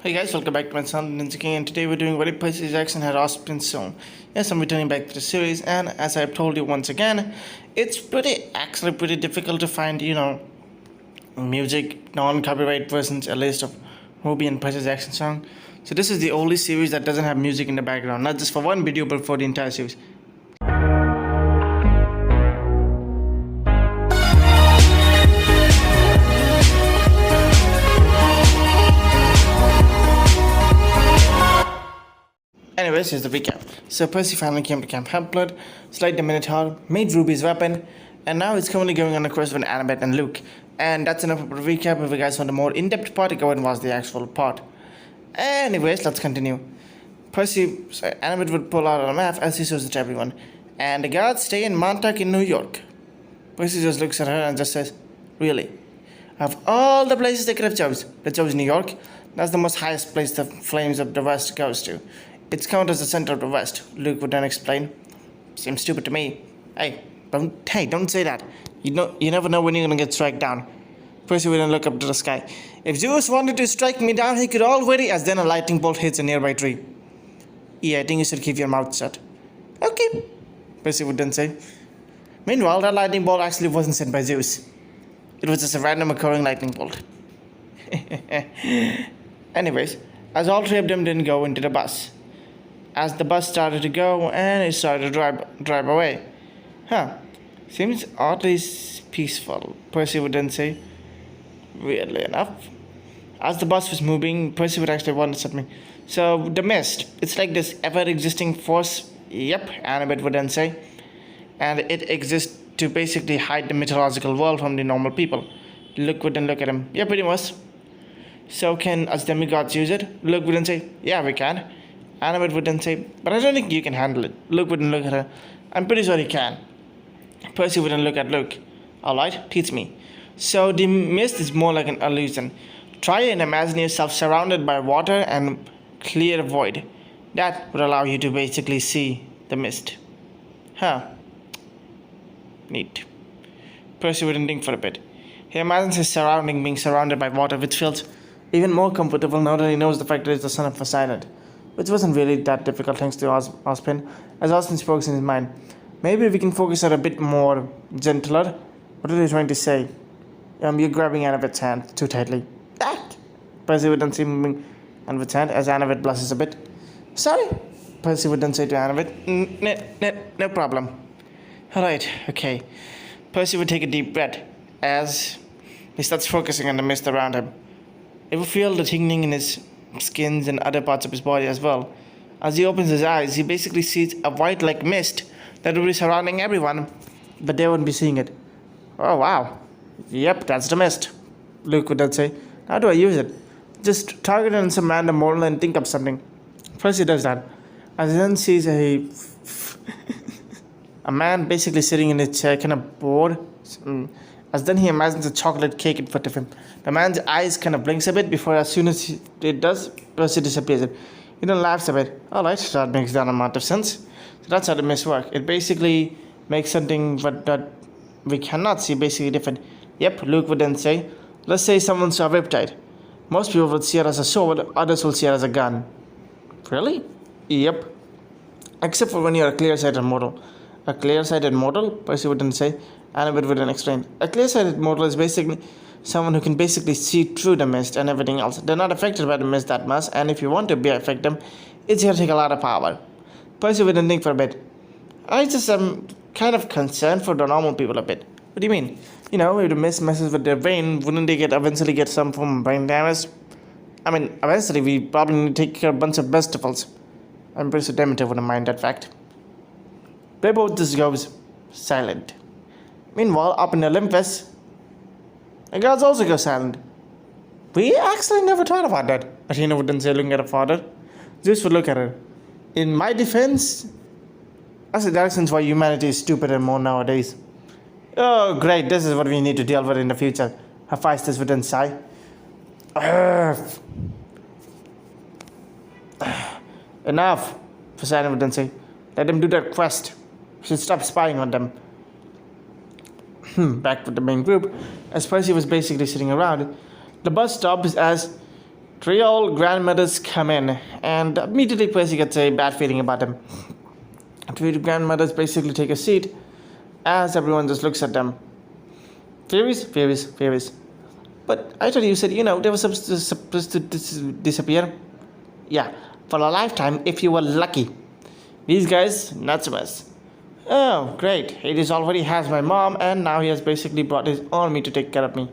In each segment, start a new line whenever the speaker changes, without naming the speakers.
Hey guys, welcome back to my channel Ninja King, and today we're doing what if Percy Jackson had Ozpin soon. Yes, I'm returning back to the series, and as I've told you once again, it's actually pretty difficult to find, music, non-copyright versions, a list of Ruby and Percy Jackson song. So this is the only series that doesn't have music in the background, not just for one video, but for the entire series. Anyways, here's the recap. So Percy finally came to Camp Half-Blood, slayed the Minotaur, made Ruby's weapon, and now he's currently going on a quest with Annabeth and Luke. And that's enough of a recap. If you guys want a more in-depth part, go and watch the actual part. Anyways, let's continue. Annabeth would pull out a map as he shows it to everyone. And the guards stay in Montauk in New York. Percy just looks at her and just says, "Really? Of all the places they could have chosen, they chose New York. That's the most highest place the flames of the West goes to. It's counted as the center of the West," Luke would then explain. "Seems stupid to me." Hey, don't say that. You never know when you're gonna get struck down." Percy would then look up to the sky. "If Zeus wanted to strike me down, he could already," as then a lightning bolt hits a nearby tree. "Yeah, I think you should keep your mouth shut." "Okay," Percy would then say. Meanwhile, that lightning bolt actually wasn't sent by Zeus. It was just a random occurring lightning bolt. Anyways, as all three of them didn't go into the bus. As the bus started to go and it started to drive away. Seems oddly peaceful, Percy would then say. Weirdly enough. As the bus was moving, Percy would actually wonder something. "So, the mist, it's like this ever-existing force?" "Yep," Annabeth would then say. "And it exists to basically hide the mythological world from the normal people." Luke would then look at him. "Yeah, pretty much." "So can us demigods use it?" Luke would then say. "Yeah, we can." Annabeth would then say, "But I don't think you can handle it." Luke wouldn't look at her. "I'm pretty sure he can." Percy wouldn't look at Luke. "Alright, teach me." "So the mist is more like an illusion. Try and imagine yourself surrounded by water and clear void. That would allow you to basically see the mist." Neat. Percy wouldn't think for a bit. He imagines his surrounding being surrounded by water, which feels even more comfortable now that he knows the fact that he's the son of Poseidon. Which wasn't really that difficult thanks to Ozpin, as Ozpin spoke in his mind. "Maybe we can focus on a bit more gentler." "What are you trying to say?" You're grabbing Annabeth's hand too tightly." "That!" Percy would then say, moving Annabeth's hand as Annabeth blushes a bit. "Sorry," Percy would then say to Annabeth. No problem." "Alright, okay." Percy would take a deep breath as he starts focusing on the mist around him. He would feel the tingling in his skins and other parts of his body as well. As he opens his eyes, he basically sees a white like mist that would be surrounding everyone, but they wouldn't be seeing it. "Oh wow. Yep, that's the mist," Luke would then say. "How do I use it?" "Just target it on some random mortal and think of something." Percy does that. As he then sees a man basically sitting in a chair, kind of bored. As then he imagines a chocolate cake in front of him. The man's eyes kind of blinks a bit before, as soon as it does, Percy disappears. He then laughs a bit. "Alright, that makes that amount of sense." So that's how the mist works. It basically makes something that we cannot see basically different. "Yep," Luke would then say. "Let's say someone saw Riptide. Most people would see it as a sword, others will see it as a gun." "Really?" "Yep. Except for when you're a clear-sighted mortal." "A clear-sighted mortal?" Percy would then say. Annabeth would then explain. "A clear-sighted mortal is basically someone who can basically see through the mist and everything else. They're not affected by the mist that much, and if you want to be affect them, it's going to take a lot of power." Percy would then think for a bit. "I just am kind of concerned for the normal people a bit." "What do you mean?" If the mist messes with their brain, wouldn't they eventually get some form of brain damage?" "I mean, eventually we probably need to take care of a bunch of festivals." I'm pretty sure Demeter wouldn't mind that fact. They both just goes silent. Meanwhile, up in Olympus, the gods also go silent. "We actually never thought about that," Athena would then say, looking at her father. Zeus would look at her. "In my defense, I said that explains why humanity is stupider more nowadays." "Oh, great, this is what we need to deal with in the future," Hephaestus would then sigh. "Enough," Poseidon would then say. "Let them do their quest. We should stop spying on them." Back with the main group, as Percy was basically sitting around, the bus stops as Three old grandmothers come in, and immediately Percy gets a bad feeling about them. Three grandmothers basically take a seat as everyone just looks at them. Fairies, fairies, fairies. But I thought you said, they were supposed to disappear. Yeah, for a lifetime if you were lucky. These guys, not so much. Oh, great. Hades already has my mom, and now he has basically brought his army to take care of me.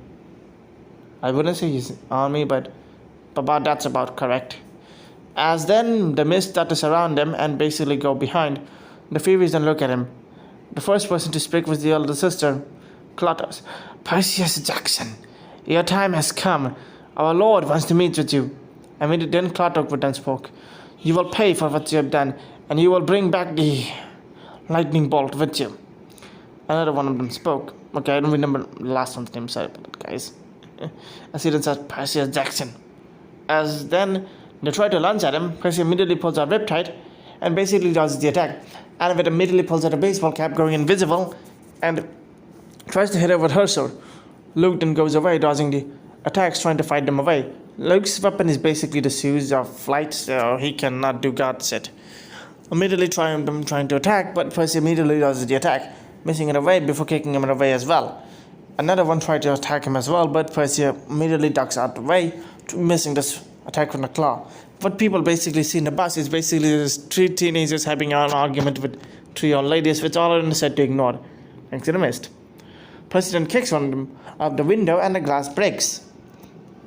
I wouldn't say his army, but that's about correct. As then the mist start to surround them and basically go behind, the fairies then look at him. The first person to speak was the elder sister, Clotos. Percy Jackson, your time has come. Our Lord wants to meet with you. And when then Clotos would then spoke. You will pay for what you have done, and you will bring back the lightning bolt with you. Another one of them spoke. Okay, I don't remember the last one's name, sorry about that, guys. As he then said, Percy Jackson. As then they try to lunge at him, Percy immediately pulls out Riptide and basically does the attack. Annabeth immediately pulls out a baseball cap, going invisible, and tries to hit her with her sword. Luke then goes away, dodging the attacks, trying to fight them away. Luke's weapon is basically the shoes of flight, so he cannot do God shit. Immediately trying to attack, but Percy immediately does the attack, missing it away before kicking him away as well. Another one tried to attack him as well, but Percy immediately ducks out the way, missing this attack from the claw. What people basically see in the bus is basically just three teenagers having an argument with three old ladies, which all are said to ignore, thanks to the mist. Percy then kicks one of them out the window and the glass breaks.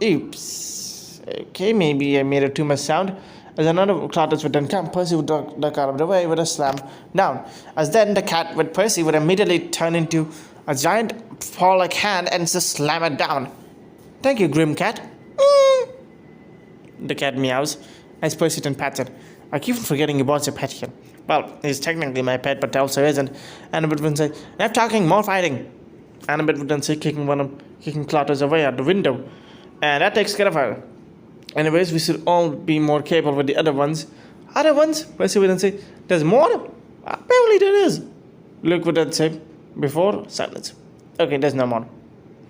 Oops. Okay, maybe I made it too much sound. As another Clotos would then come, Percy would duck out of the way with a slam down. As then the cat with Percy would immediately turn into a giant paw-like hand and just slam it down. Thank you, Grim Cat. The cat meows as Percy then pats it. I keep forgetting you bought your pet here. Well, he's technically my pet, but also isn't. Annabeth would say, enough talking, more fighting. Annabeth would then say, kicking Clotos away out the window. And that takes care of her. Anyways, we should all be more capable with the other ones. Other ones? Percy would then say, there's more? Apparently there is. Luke would then say, before, silence. Okay, there's no more.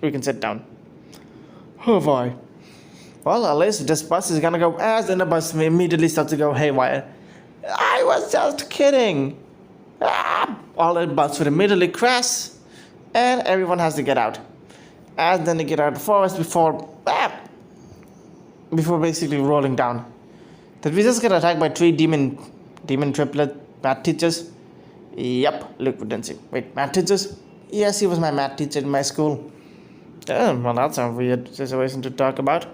We can sit down. Oh boy. Well, at least this bus is gonna go as, and the bus immediately starts to go haywire. I was just kidding. All the bus would immediately crash, and everyone has to get out. As then they get out of the forest before basically rolling down. Did we just get attacked by three demon triplet math teachers? Yep, Luke would then say. Wait, math teachers? Yes, he was my math teacher in my school. Well, that's a weird situation to talk about.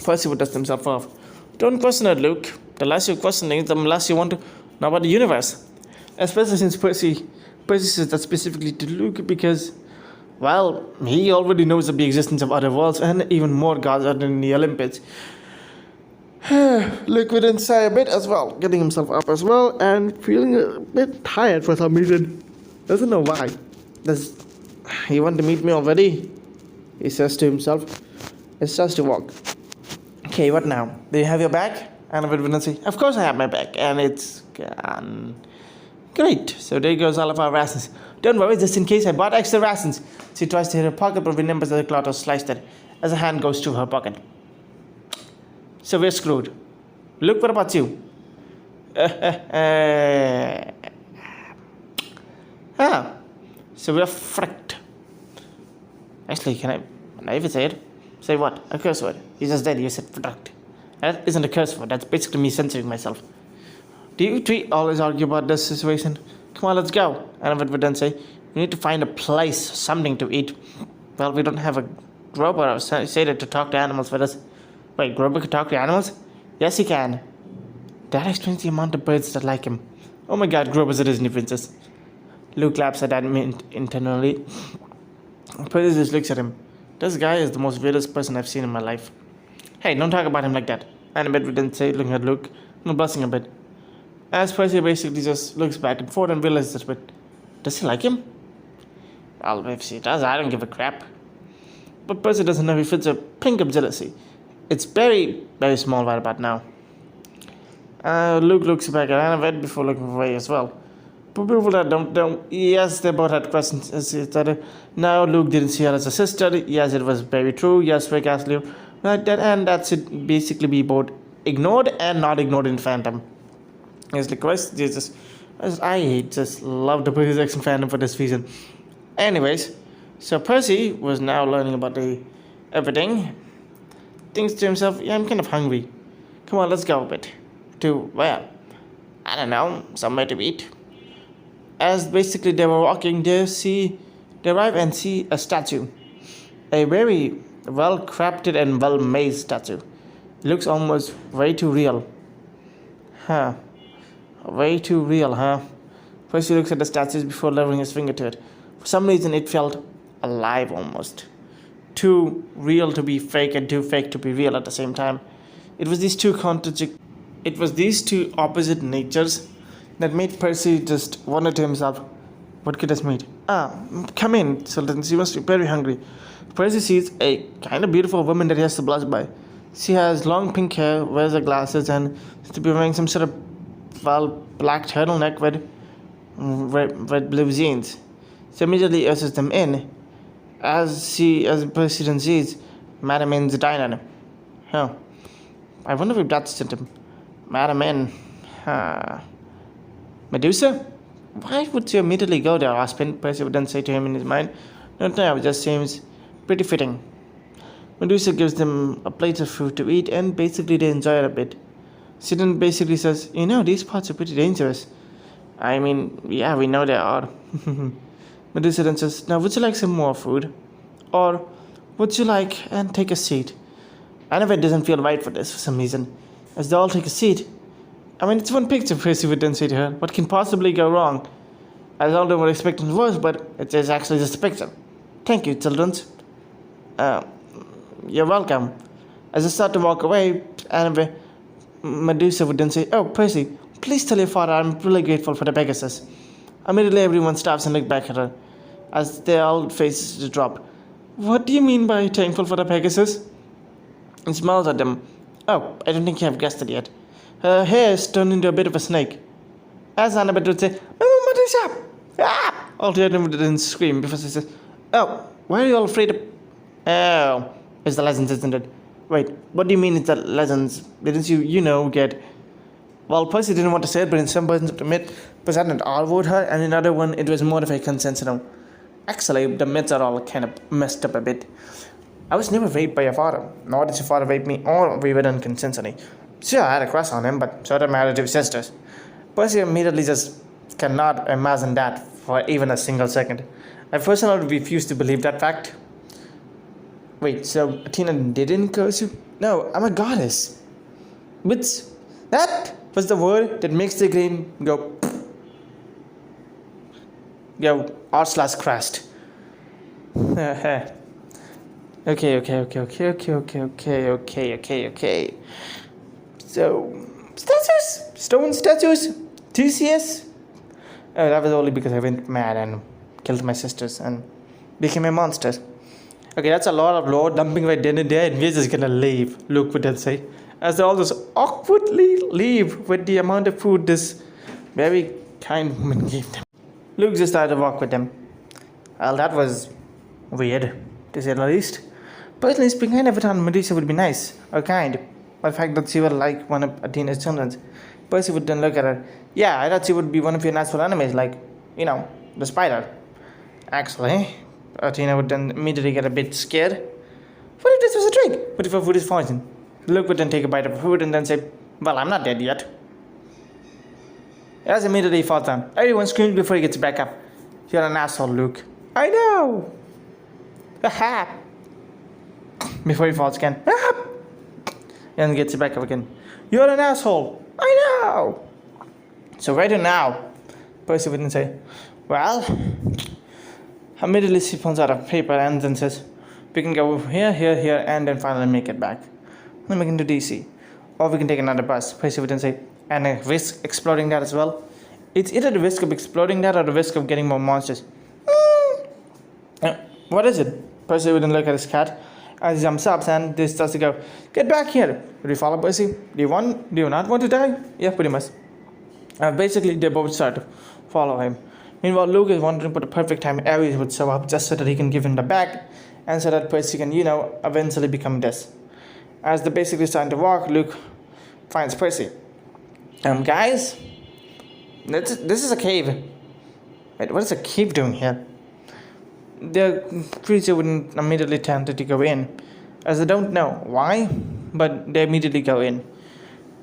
Percy would dust himself off. Don't question it, Luke. The less you question it, the less you want to know about the universe. Especially since Percy says that specifically to Luke because, well, he already knows of the existence of other worlds and even more gods other than the Olympics. Luke would then sigh a bit as well, getting himself up as well and feeling a bit tired for some reason. Doesn't know why. Does he want to meet me already? He says to himself. It starts to walk. Okay, what now? Do you have your bag? Annabeth would then say, of course I have my bag, and it's gone. Great, so there goes all of our rations. Don't worry, just in case I bought extra rations. She tries to hit her pocket, but remembers that the Clotos sliced it as a hand goes to her pocket. So we're screwed. Look, what about you? So we're fricked. Actually, can I even say it? Say what? A curse word. You just did. You said fricked. That isn't a curse word. That's basically me censoring myself. Do you three always argue about this situation? Come on, let's go. Annabeth would then say, we need to find a place, something to eat. Well, we don't have a Grover or Satyr to talk to animals with us. Wait, Grover can talk to animals? Yes, he can. That explains the amount of birds that like him. Oh my god, Grover's a Disney princess. Luke laughs at that internally. Percy just looks at him. This guy is the most weirdest person I've seen in my life. Hey, don't talk about him like that. Annabeth would then say, looking at Luke, and blushing a bit. As Percy basically just looks back and forth and realizes that, does he like him? Well, if she does, I don't give a crap. But Percy doesn't know he fits a pink of jealousy. It's very, very small right about now. Luke looks back at Annabeth before looking away as well. But people that don't, yes, they both had questions as each other. No, Luke didn't see her as a sister. Yes, it was very true. Yes, Rick asked Luke, like that, and that's it. Basically, be both ignored and not ignored in fandom. It's like Christ Jesus. I just love the Percy Jackson fandom for this reason. Anyways, so Percy was now learning about the everything. Thinks to himself, yeah, I'm kind of hungry. Come on, let's go a bit. To where? I don't know, somewhere to eat. As basically they were walking, they arrive and see a statue. A very well crafted and well made statue. It looks almost way too real. Huh. Way too real, huh? First he looks at the statues before lowering his finger to it. For some reason it felt alive almost. Too real to be fake and too fake to be real at the same time. It was these two opposite natures that made Percy just wonder to himself, what could this mean? Ah, come in, Sultan. She must be very hungry. Percy sees a kind of beautiful woman that he has to blush by. She has long pink hair, wears her glasses, and seems to be wearing some sort of black turtleneck with red blue jeans. She immediately ushers them in. As the president sees, Madam In's diner. Huh. I wonder if that's it. Madam In. Medusa? Why would you immediately go there, Ozpin? Percy would then say to him in his mind. Don't know, it just seems pretty fitting. Medusa gives them a plate of food to eat and basically they enjoy it a bit. She then basically says, these parts are pretty dangerous. I mean, yeah, we know they are. Medusa then says, now would you like some more food? Or would you like and take a seat? Annabeth doesn't feel right for this for some reason. As they all take a seat. I mean, it's one picture, Percy would then say to her. What can possibly go wrong? As all they were expecting the worst, but it is actually just a picture. Thank you, children. You're welcome. As they start to walk away, Annabeth, Medusa would then say, oh, Percy, please tell your father I'm really grateful for the Pegasus. Immediately everyone stops and looks back at her, as their all faces drop. What do you mean by thankful for the Pegasus? And smiles at them. Oh, I don't think you have guessed it yet. Her hair is turned into a bit of a snake. As Annabeth would say, oh, Medusa! Ah! All the others would then scream before she says, oh, why are you all afraid of... Oh, it's the lessons, isn't it? Wait, what do you mean it's the lessons? Didn't you get... Well, Percy didn't want to say it, but in some persons of the myth, Poseidon all voted her, and in another one, it was more of a consensus. Actually, the myths are all kind of messed up a bit. I was never raped by your father, nor did your father rape me, or we were done consensually. Sure, I had a crush on him, but so did my relative sisters. Percy immediately just cannot imagine that for even a single second. I personally refuse to believe that fact. Wait, so Athena didn't curse you? No, I'm a goddess. Which, that was the word that makes the grain go r/crashed. Okay. So, statues? Stone statues? Theseus? Oh, that was only because I went mad and killed my sisters and became a monster. Okay, that's a lot of lore dumping right then and there, and we're just gonna leave, Luke would then say. As they all just awkwardly leave with the amount of food this very kind woman gave them. Luke just started to walk with them. Well, that was weird, to say the least. Personally speaking, I never thought Medusa would be nice or kind. But the fact that she was like one of Athena's children. Percy would then look at her. Yeah, I thought she would be one of your natural enemies, like, the spider. Actually, Athena would then immediately get a bit scared. What if this was a trick? What if her food is poison? Luke would then take a bite of food and then say, well, I'm not dead yet. As immediately falls down. Everyone screams before he gets back up. You're an asshole, Luke. I know. Aha. Before he falls again. Ah! And gets back up again. You're an asshole. I know. So right now, Percy would then say, well, immediately she pulls out a paper and then says, we can go here, and then finally make it back. Then we can do DC. Or we can take another bus. Percy would then say, and risk exploding that as well. It's either the risk of exploding that or the risk of getting more monsters. What is it? Percy would then look at his cat as he jumps up and this starts to go, get back here. Would you follow Percy? Do you not want to die? Yeah, pretty much. Basically, they both start to follow him. Meanwhile, Luke is wondering for the perfect time Ares would show up just so that he can give him the bag and so that Percy can, eventually become this. As they're basically starting to walk, Luke finds Percy. Guys, this is a cave. Wait, what is a cave doing here? The creature wouldn't immediately tempted to go in, as they don't know why, but they immediately go in.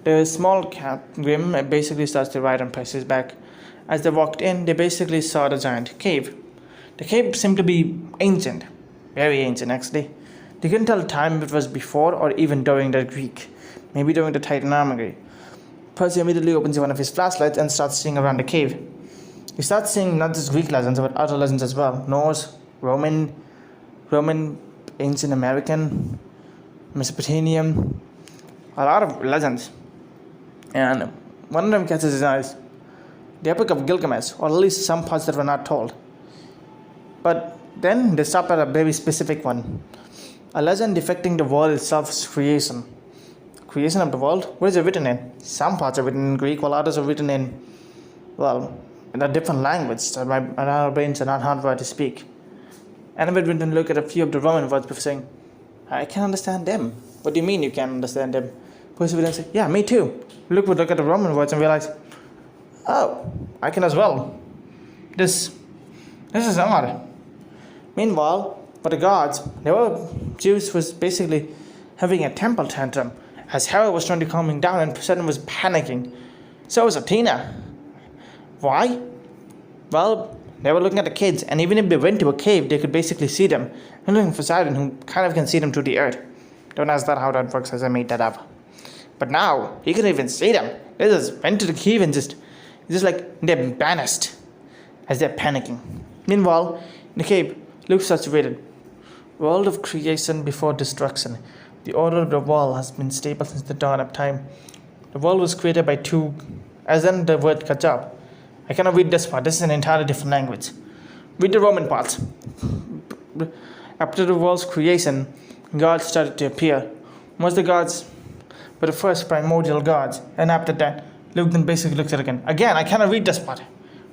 The small cat, Grim, basically starts to ride on Percy's back. As they walked in, they basically saw the giant cave. The cave seemed to be ancient, very ancient actually. They couldn't tell the time if it was before or even during the Greek, maybe during the Titan armory. Percy immediately opens one of his flashlights and starts seeing around the cave. He starts seeing not just Greek legends but other legends as well. Norse, Roman, ancient American, Mesopotamian, a lot of legends. And one of them catches his eyes. The Epic of Gilgamesh, or at least some parts that were not told. But then they stop at a very specific one. A legend depicting the world itself's creation. Creation of the world? What is it written in? Some parts are written in Greek, while others are written in a different language that our brains are not hardwired to speak. And we went and look at a few of the Roman words before saying, I can understand them. What do you mean you can't understand them? Percy would then say, yeah, me too. Luke would look at the Roman words and realize, oh, I can as well. This is odd. Meanwhile, for the gods, Zeus was basically having a temple tantrum as Hera was trying to calm him down and Poseidon was panicking. So was Athena. Why? Well, they were looking at the kids, and even if they went to a cave, they could basically see them. And looking for Poseidon, who kind of can see them through the earth. Don't ask that how that works, as I made that up. But now, he couldn't even see them. They just went to the cave and just like they're banished as they're panicking. Meanwhile, in the cave, Luke starts to read it. World of creation before destruction. The order of the world has been stable since the dawn of time. The world was created by two, as in the word kajab. I cannot read this part, this is an entirely different language. Read the Roman part. After the world's creation, gods started to appear. Most of the gods were the first primordial gods, and after that, Luke then basically looks at it again. Again, I cannot read this part.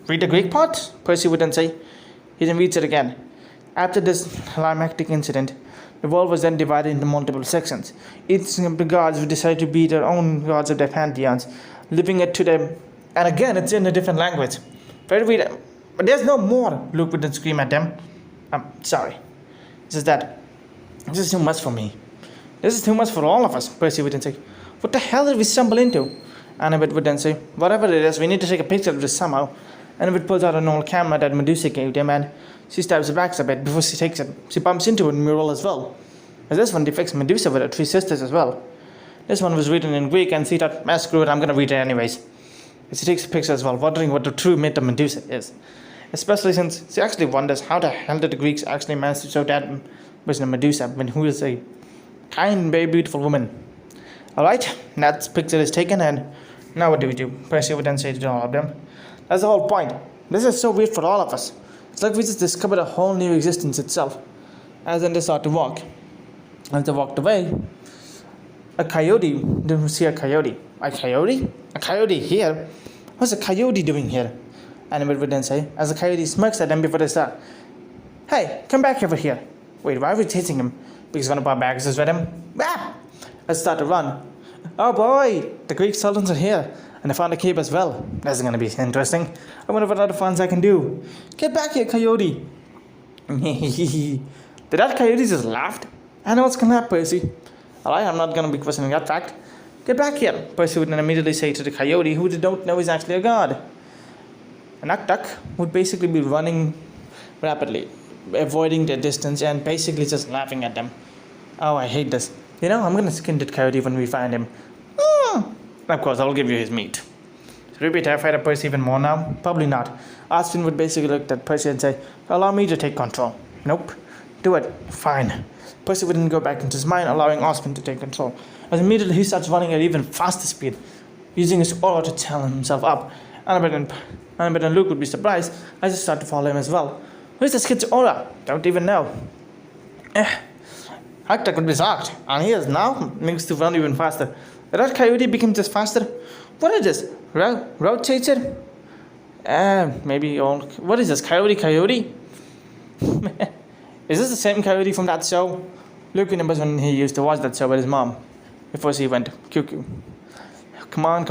Read the Greek part? Percy would then say. He then reads it again. After this climactic incident, the world was then divided into multiple sections. Each of the gods would decide to be their own gods of their pantheons, living it to them. And again, it's in a different language. Try to read it. But there's no more. Luke would then scream at them. I'm sorry. It's just that this is too much for me. This is too much for all of us, Percy would then say. What the hell did we stumble into? Annabeth would then say, whatever it is, we need to take a picture of this somehow. Annabeth pulls out an old camera that Medusa gave them and she stabs it back a bit before she takes it. She bumps into a mural as well. As this one depicts Medusa with her three sisters as well. This one was written in Greek and she thought, screw it, I'm going to read it anyways. And she takes a picture as well, wondering what the true myth of Medusa is. Especially since she actually wonders how the hell did the Greeks actually manage to show that version of Medusa when who is a kind, very beautiful woman. Alright, that picture is taken and now what do we do? Percy would then say to all of them. That's the whole point. This is so weird for all of us. It's like we just discovered a whole new existence itself. As then they start to walk. As they walked away, a coyote, didn't see a coyote. A coyote? A coyote here? What's a coyote doing here? Annabeth would then say, as the coyote smirks at them before they start. Hey, come back over here. Wait, why are we chasing him? Because one of our bags is with him? Ah! Let's start to run. Oh boy, the Greek sultans are here. And I found a cave as well. That's going to be interesting. I wonder what other fun I can do. Get back here, coyote. Did that coyote just laugh? I know what's going to happen, Percy. Alright, I'm not going to be questioning that fact. Get back here, Percy would then immediately say to the coyote, who they don't know is actually a god. And Duck would basically be running rapidly, avoiding their distance and basically just laughing at them. Oh, I hate this. You know, I'm going to skin that coyote when we find him. Of course, I'll give you his meat. Should we be terrified of Percy even more now? Probably not. Ozpin would basically look at Percy and say, allow me to take control. Nope. Do it. Fine. Percy would then go back into his mind, allowing Ozpin to take control. As immediately he starts running at even faster speed, using his aura to tell himself up. Annabeth and Luke would be surprised as they start to follow him as well. Where's this kid's aura? Don't even know. Hector would be shocked, and he is now makes to run even faster. The red coyote became just faster. What is this? Road chaser? Maybe all. What is this? Coyote? Is this the same coyote from that show? Luke remembers when he used to watch that show with his mom. before she went cuckoo. Come on.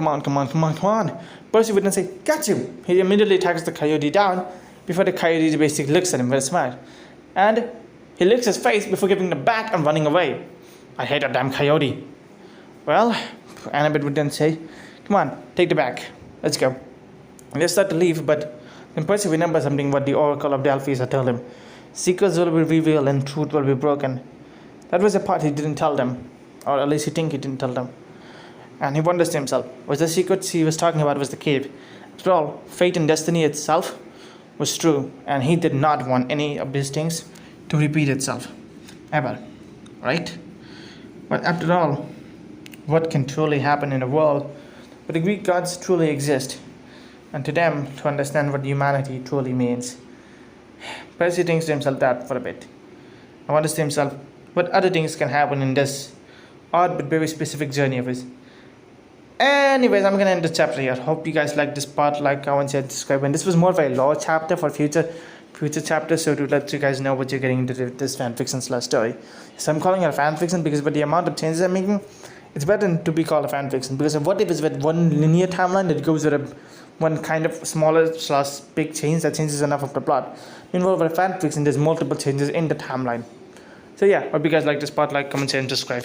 Percy would then say, "Catch him!" He immediately attacks the coyote down before the coyote basically looks at him very smart. And he licks his face before giving the bat and running away. I hate a damn coyote. Well, Annabeth would then say, "Come on, take the bag. Let's go." And they start to leave, but then Percy remembers something what the Oracle of Delphi had told him. Secrets will be revealed and truth will be broken. That was the part he didn't tell them, or at least he think he didn't tell them. And he wonders to himself, was the secret he was talking about was the cave? After all, fate and destiny itself was true, and he did not want any of these things to repeat itself. Ever. Right? But after all, what can truly happen in a world where the Greek gods truly exist? And to them, to understand what humanity truly means. Percy thinks to himself that for a bit. And wonders to himself, what other things can happen in this odd but very specific journey of his. Anyways, I'm gonna end the chapter here. Hope you guys like this part, like, comment, share, subscribe. And this was more of a lore chapter for future chapters, so to let you guys know what you're getting into this fanfiction / story. So I'm calling it a fanfiction because with the amount of changes I'm making, it's better to be called a fanfiction. Because what if it's with one linear timeline that goes with one kind of smaller / big change that changes enough of the plot? Meanwhile, with a fanfiction, there's multiple changes in the timeline. So yeah, hope you guys like this part, like, comment, share, and subscribe.